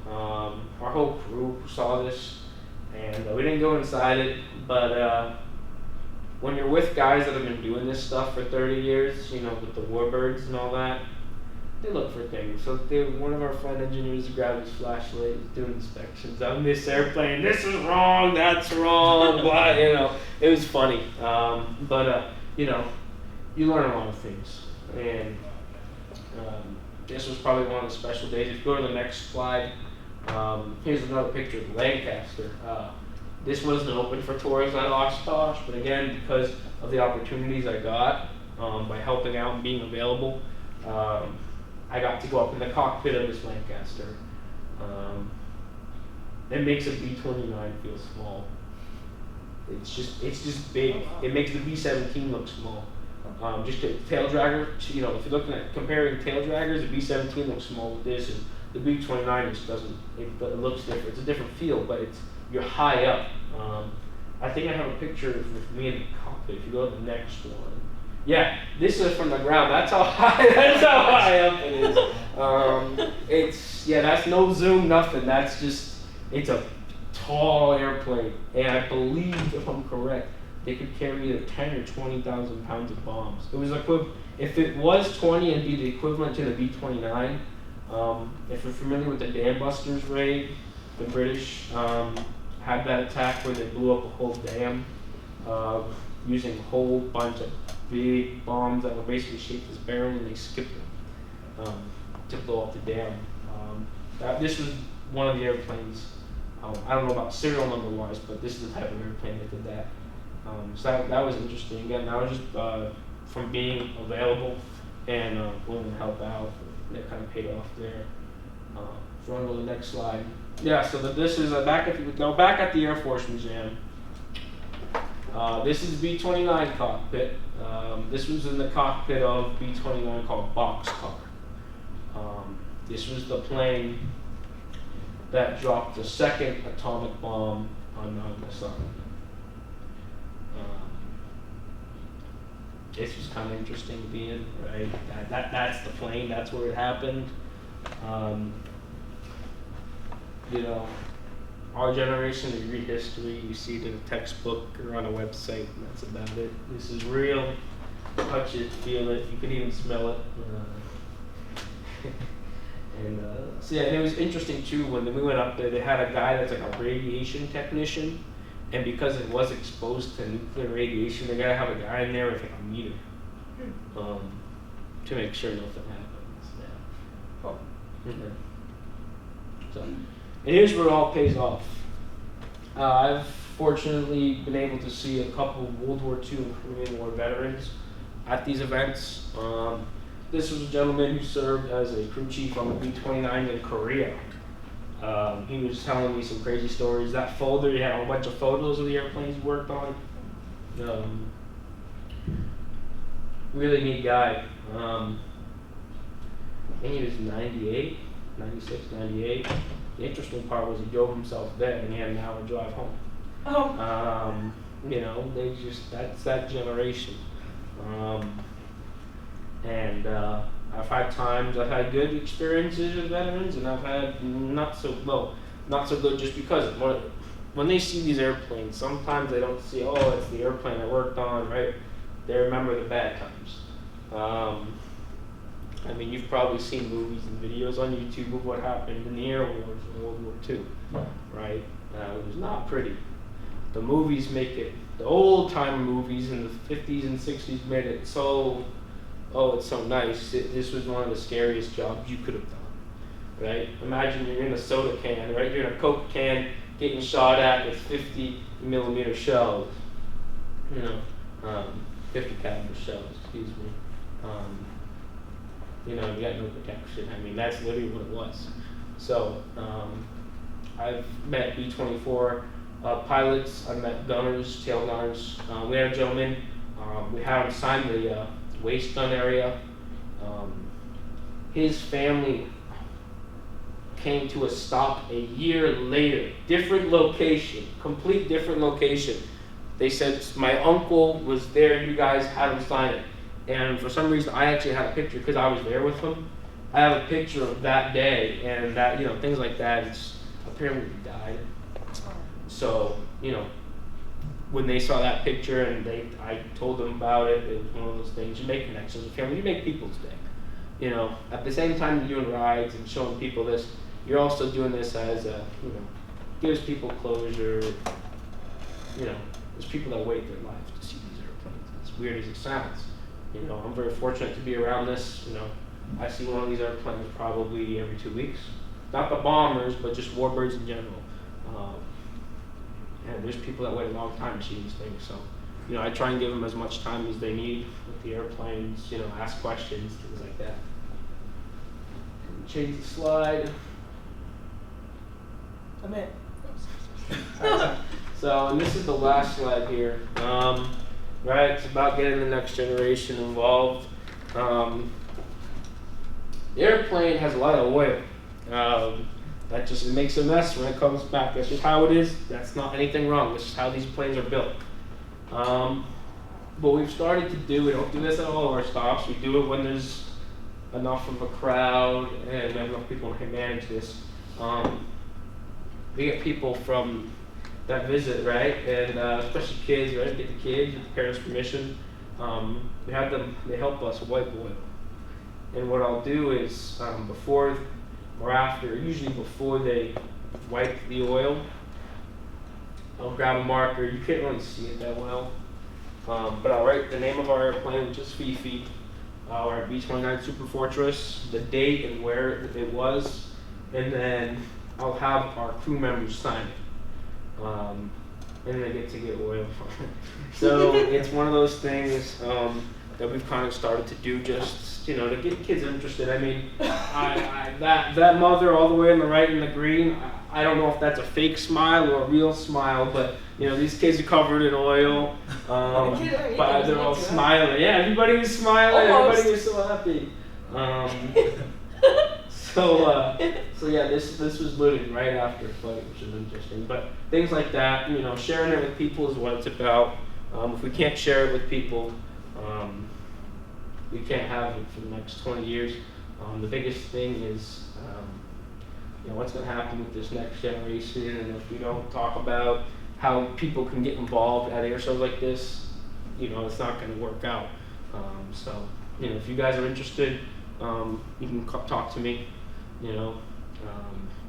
Our whole crew saw this, and we didn't go inside it, but when you're with guys that have been doing this stuff for 30 years, with the Warbirds and all that, they look for things. So one of our flight engineers grabbed his flashlight, was doing inspections on this airplane. This is wrong, that's wrong, blah, it was funny. But you learn a lot of things. And this was probably one of the special days. If you go to the next slide, Here's another picture of the Lancaster. This wasn't open for tours at Oshkosh, but again, because of the opportunities I got by helping out and being available, I got to go up in the cockpit of this Lancaster. It makes a B-29 feel small. It's just big. It makes the B-17 look small. Just a tail dragger, you know, if you're looking at comparing tail draggers, the B-17 looks small with this, and the B-29 just doesn't. It looks different. It's a different feel, but you're high up. I think I have a picture of me in the cockpit. If you go to the next one, yeah, this is from the ground. That's how high. That's how high up it is. That's no zoom, nothing. That's just. It's a tall airplane, and I believe, if I'm correct, they could carry either 10 or 20,000 pounds of bombs. It was if it was 20, it'd be the equivalent to the B-29. If you're familiar with the Dam Busters raid, the British had that attack where they blew up a whole dam using a whole bunch of big bombs that were basically shaped as barrels, and they skipped them to blow up the dam. This was one of the airplanes. I don't know about serial number wise, but this is the type of airplane that did that. So that was interesting. Again, that was just from being available and willing to help out. That kind of paid off there. If you want to go to the next slide. Yeah, so this is back at the Air Force Museum. This is B-29 cockpit. This was in the cockpit of B-29 called Boxcar. This was the plane that dropped the second atomic bomb on Nagasaki. This was kind of interesting to be in, right? That's the plane. That's where it happened. You know, our generation, you read history, you see it in a textbook or on a website, and that's about it. This is real. Touch it, feel it. You can even smell it. And it was interesting too. When we went up there, they had a guy that's like a radiation technician, and because it was exposed to nuclear radiation, they gotta have a guy in there with like a meter to make sure nothing happens. Yeah. Cool. So, and here's where it all pays off. I've fortunately been able to see a couple of World War II and Korean War veterans at these events. This was a gentleman who served as a crew chief on the B-29 in Korea. He was telling me some crazy stories. That folder, he had a bunch of photos of the airplanes he worked on. Really neat guy. I think he was 98, 96, 98. The interesting part was he drove himself there and he had an hour drive home. Oh. You know, that's that generation. I've had good experiences with veterans, and I've had not so good just because when they see these airplanes, sometimes they don't see, oh, it's the airplane I worked on, right? They remember the bad times. I mean, you've probably seen movies and videos on YouTube of what happened in the Air Wars in World War II, right? It was not pretty. The movies make it, the old time movies in the 50s and 60s made it so, oh, it's so nice. This was one of the scariest jobs you could have done, right? Imagine you're in a soda can, right? You're in a Coke can getting shot at with 50 millimeter shells, 50 caliber shells, excuse me. You got no protection. I mean, that's literally what it was. So, I've met B-24 pilots, I've met gunners, tail gunners. We had a gentleman, we had him sign the waist gun area. His family came to a stop a year later, different location, complete different location. They said, my uncle was there, you guys had him sign it. And for some reason, I actually had a picture, because I was there with him. I have a picture of that day, and that, things like that. It's apparently he died. So, when they saw that picture and I told them about it, it was one of those things. You make connections with family, you make people's day. At the same time you're doing rides and showing people this, you're also doing this as a, gives people closure. There's people that wait their life to see these airplanes. As weird as it sounds. I'm very fortunate to be around this. I see one of these airplanes probably every 2 weeks. not the bombers, but just warbirds in general. And there's people that wait a long time to see these things. So, I try and give them as much time as they need with the airplanes. Ask questions, things like that. Change the slide. I'm in. So, and this is the last slide here. Right, it's about getting the next generation involved. The airplane has a lot of oil. That just makes a mess when it comes back. That's just how it is. That's not anything wrong. This is how these planes are built. But we've started to we don't do this at all of our stops. We do it when there's enough of a crowd and we have enough people to manage this. We get people from that visit, right? And especially kids, right? Get the kids, with the parents' permission. We have them, they help us wipe oil. And what I'll do is before or after, usually before they wipe the oil, I'll grab a marker. You can't really see it that well, but I'll write the name of our airplane, which is Fifi, our B-29 Super Fortress, the date and where it was, and then I'll have our crew members sign it, and they get to get oil from it. So it's one of those things that we've kind of started to do just, to get kids interested. I mean, that mother all the way on the right in the green, I don't know if that's a fake smile or a real smile, but these kids are covered in oil, but they're all smiling. Yeah, everybody was smiling. Almost. Everybody was so happy. So yeah, this was looted right after flight, which is interesting. But things like that, sharing it with people is what it's about. If we can't share it with people, we can't have it for the next 20 years. The biggest thing is, what's going to happen with this next generation, and if we don't talk about how people can get involved at air shows like this, it's not going to work out. So, if you guys are interested, you can talk to me,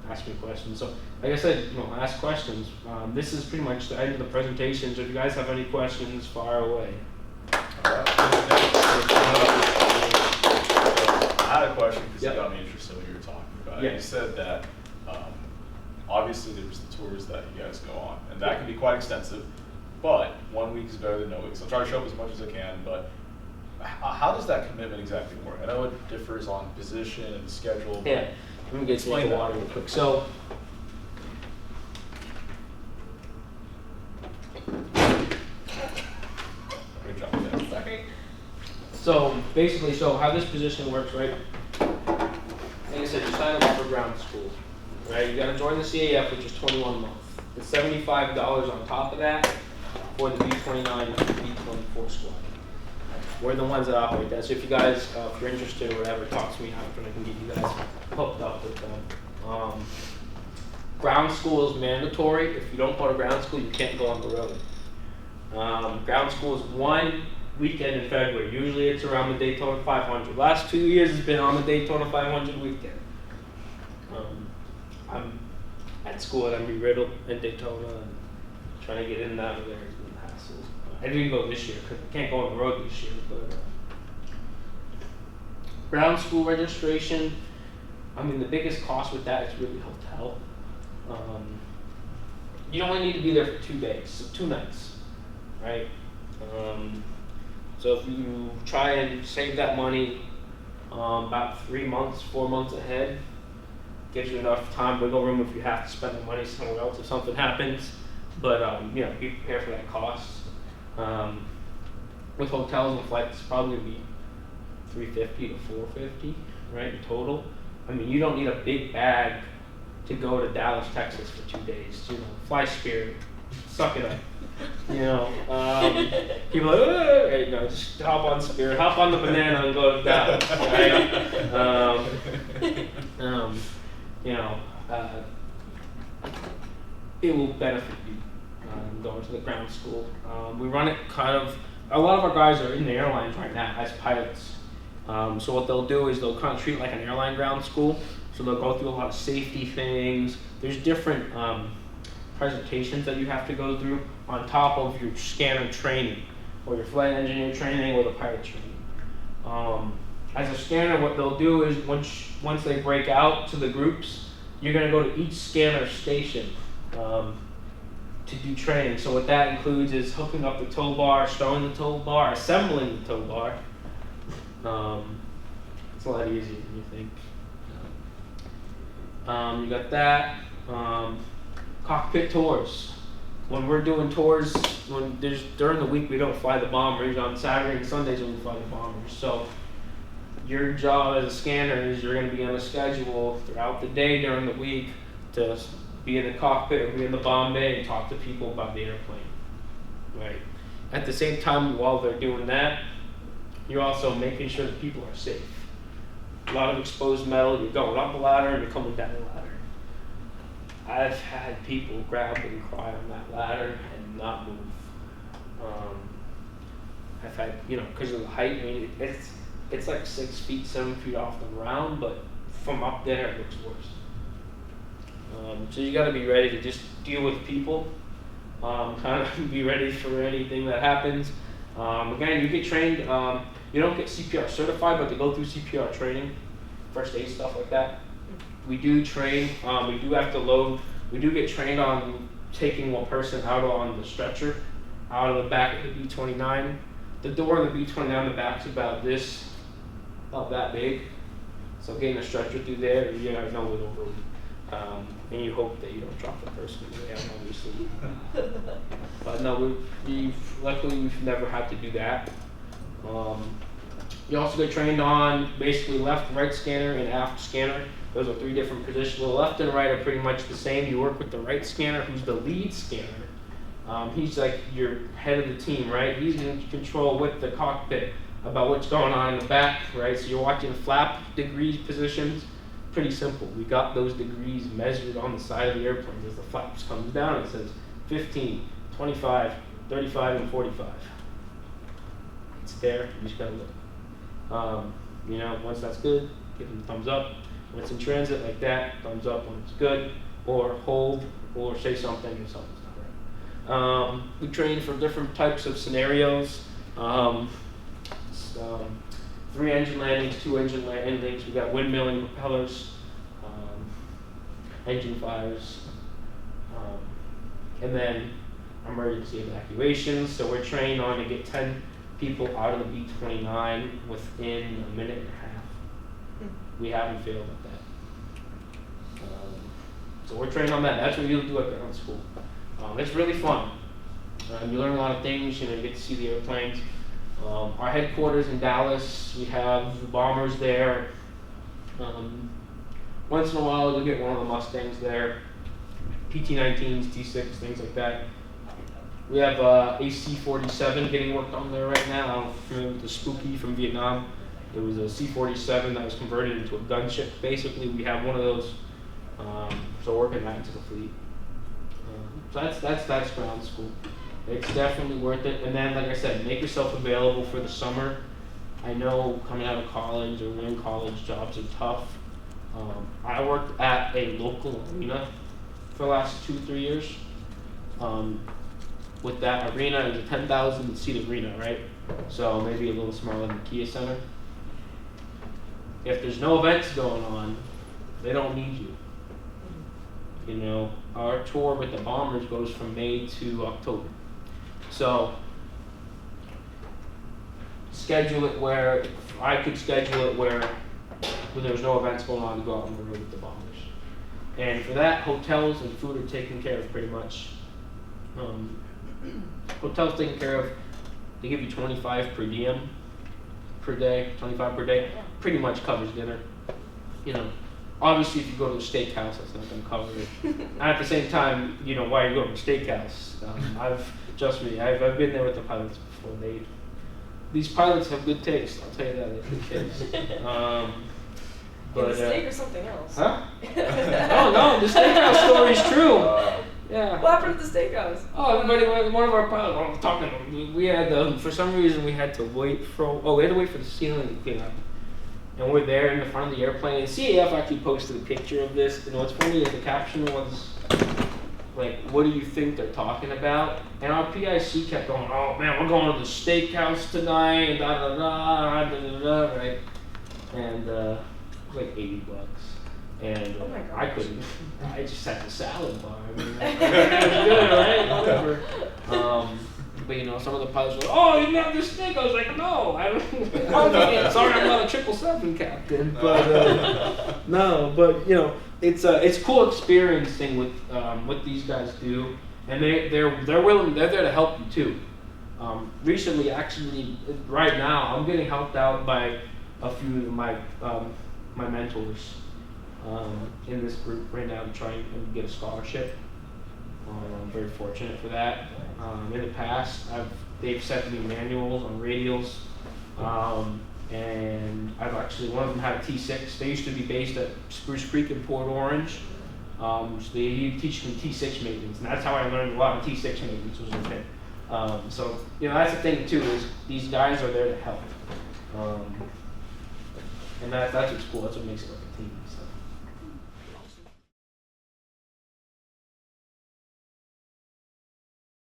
ask me questions. So, like I said, ask questions. This is pretty much the end of the presentation, so if you guys have any questions, fire away. I had a question because Yep. you got me interested in what you were talking about. Yeah. You said that obviously there's the tours that you guys go on, and that can be quite extensive, but 1 week is better than no week. So I'll try to show up as much as I can, but how does that commitment exactly work? I know it differs on position and schedule. But Yeah, let me get explain some that water real quick. So, Great job with that. Sorry. So basically, how this position works, right? Like I said, you sign up for ground school, right? You got to join the CAF, which is 21 a month. It's $75 on top of that for the B-29 and B-24 squad. We're the ones that operate that. So if you guys, if you're interested or whatever, talk to me after, and I can get you guys hooked up with them. Ground school is mandatory. If you don't go to ground school, you can't go on the road. Ground school is one weekend in February. Usually it's around the Daytona 500. Last 2 years it's been on the Daytona 500 weekend. I'm at school at Embry-Riddle in Daytona and trying to get in and out of there has been a hassle. I didn't go this year because I can't go on the road this year. But ground school registration, I mean the biggest cost with that is really hotel. You only need to be there for 2 days, so 2 nights, right? So if you try and save that money about 3 months, 4 months ahead, gives you enough time, wiggle room if you have to spend the money somewhere else if something happens. But be prepared for that cost. With hotels and flights, it's probably be $350 to $450, right, in total. I mean, you don't need a big bag to go to Dallas, Texas for 2 days. Fly Spirit, suck it up. People are like, hey, no, just hop on Spirit, hop on the banana and go to Dallas, right? It will benefit you going to the ground school. We run it a lot of our guys are in the airlines right now as pilots. So what they'll do is they'll kind of treat it like an airline ground school. So they'll go through a lot of safety things. There's different presentations that you have to go through on top of your scanner training or your flight engineer training or the pilot training. As a scanner, what they'll do is once they break out to the groups, you're going to go to each scanner station to do training. So what that includes is hooking up the tow bar, stowing the tow bar, assembling the tow bar. It's a lot easier than you think. You got that. Cockpit tours. When we're doing tours, during the week we don't fly the bombers. On Saturday and Sundays we fly the bombers. So your job as a scanner is you're going to be on a schedule throughout the day during the week to be in the cockpit or be in the bomb bay and talk to people about the airplane. Right. At the same time, while they're doing that, you're also making sure that people are safe. A lot of exposed metal. You're going up a ladder and you're coming down a ladder. I've had people grab and cry on that ladder and not move. I've had, because of the height, I mean, it's like 6 feet, 7 feet off the ground, but from up there it looks worse. So you got to be ready to just deal with people, kind of be ready for anything that happens. Again, you get trained. You don't get CPR certified, but they go through CPR training, first aid stuff like that. We do train. We do have to load. We do get trained on taking one person out on the stretcher, out of the back of the B-29. The door of the B-29, the back's about that big. So getting a stretcher through there, you have no wiggle room. And you hope that you don't drop the person down, obviously. But no, luckily we've never had to do that. You also get trained on basically left, right scanner, and aft scanner. Those are 3 different positions. The left and right are pretty much the same. You work with the right scanner, who's the lead scanner. He's like your head of the team, right? He's in control with the cockpit about what's going on in the back, right? So you're watching flap degrees positions. Pretty simple. We got those degrees measured on the side of the airplane. As the flaps comes down, it says 15, 25, 35, and 45. It's there. You just gotta look. Once that's good, give them a thumbs up. When it's in transit like that, thumbs up when it's good, or hold, or say something if something's not right. We train for different types of scenarios. 3 engine landings, 2 engine landings. We got windmilling propellers, engine fires, and then emergency evacuations. So we're trained on to get 10 people out of the B-29 within a minute and a half. We haven't failed at that. So we're trained on that. That's what you do at ground school. It's really fun. You learn a lot of things. You get to see the airplanes. Our headquarters in Dallas, we have the bombers there. Once in a while, you'll get one of the Mustangs there. PT-19s, T-6, things like that. We have a C-47 getting worked on there right now. I don't know if you're familiar with the Spooky from Vietnam. It was a C-47 that was converted into a gunship. Basically, we have one of those. So we're working that into the fleet. So that's ground school. It's definitely worth it. And then, like I said, make yourself available for the summer. I know coming out of college or in college, jobs are tough. I worked at a local arena for the last 2-3 years. With that arena, it was a 10,000 seat arena, right? So maybe a little smaller than Kia Center. If there's no events going on, they don't need you. Our tour with the bombers goes from May to October. So schedule it where I could schedule it where there's no events going on to go out on the road with the bombers. And for that, hotels and food are taken care of pretty much. Hotels taken care of. They give you 25 per diem per day, 25 per day. Pretty much covers dinner. Obviously, if you go to a steakhouse, that's not going to cover it. And at the same time, why are you going to a steakhouse? Trust me, I've been there with the pilots before. These pilots have good taste. I'll tell you that, they have good taste. But the steak or something else? Huh? No, the steakhouse story is true. Yeah. What happened at the steakhouse? Oh, everybody, one of our pilots, I'm talking. We had for some reason we had to wait for the ceiling to clean up. And we're there in the front of the airplane. And CAF actually posted a picture of this. And what's funny is the caption was like, "What do you think they're talking about?" And our PIC kept going, "Oh man, we're going to the steakhouse tonight, da da da da da da," right? And it was like $80. And Oh my I gosh. couldn't. I just had the salad bar. I mean, it was good, right? Whatever. But you know, some of the pilots were, "Oh, you didn't have this steak." I was like, "No, I don't. Sorry, I'm not a 777 captain." But no, but you know, it's cool experiencing what these guys do, and they're willing. They're there to help you too. Recently, actually, right now, I'm getting helped out by a few of my mentors in this group right now to try and get a scholarship. I'm very fortunate for that. In the past, they've sent me manuals on radials, and I've actually, one of them had a T6. They used to be based at Spruce Creek in Port Orange. So they teach me T6 maintenance, and that's how I learned a lot of T6 maintenance was with him. So you know, that's the thing too, is these guys are there to help, and that's what's cool. That's what makes it like a team. So.